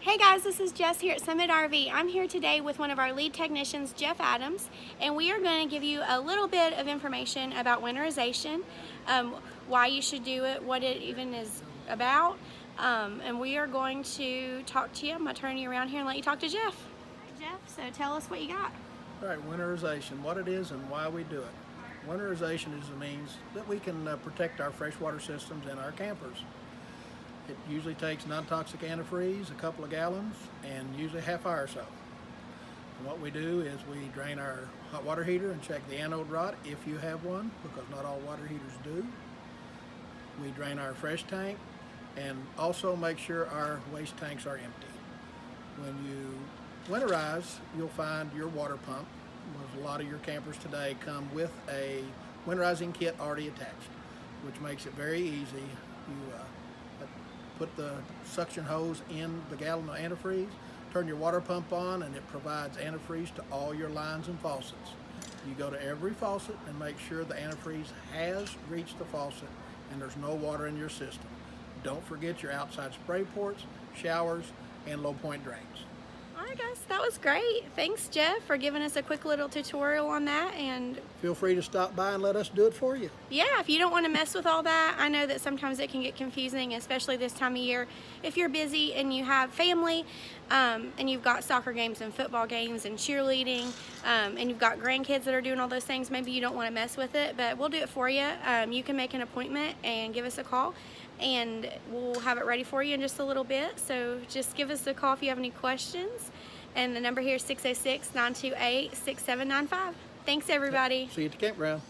Hey guys, this is Jess here at Summit RV. I'm here today with one of our lead technicians, Jeff Adams, and we are going to give you a little bit of information about winterization, why you should do it, what it even is about, and we are going to talk to you. I'm going to turn you around here and let you talk to Jeff. Jeff, so tell us what you got. All right, winterization, what it is and why we do it. Winterization is a means that we can protect our freshwater systems in our campers. It usually takes non-toxic antifreeze, a couple of gallons, and usually half hour or so. And what we do is we drain our hot water heater and check the anode rot if you have one, because not all water heaters do. We drain our fresh tank and also make sure our waste tanks are empty. When you winterize, you'll find your water pump. A lot of your campers today come with a winterizing kit already attached, which makes it very easy. You put the suction hose in the gallon of antifreeze, turn your water pump on, and it provides antifreeze to all your lines and faucets. You go to every faucet and make sure the antifreeze has reached the faucet and there's no water in your system. Don't forget your outside spray ports, showers, and low point drains. Alright guys, that was great. Thanks Jeff for giving us a quick little tutorial on that. And feel free to stop by and let us do it for you. Yeah, if you don't want to mess with all that, I know that sometimes it can get confusing, especially this time of year. If you're busy and you have family, and you've got soccer games and football games and cheerleading, and you've got grandkids that are doing all those things, maybe you don't want to mess with it, but we'll do it for you. You can make an appointment and give us a call, and we'll have it ready for you in just a little bit. So just give us a call if you have any questions, and the number here is 606-928-6795. Thanks everybody. See you at the campground.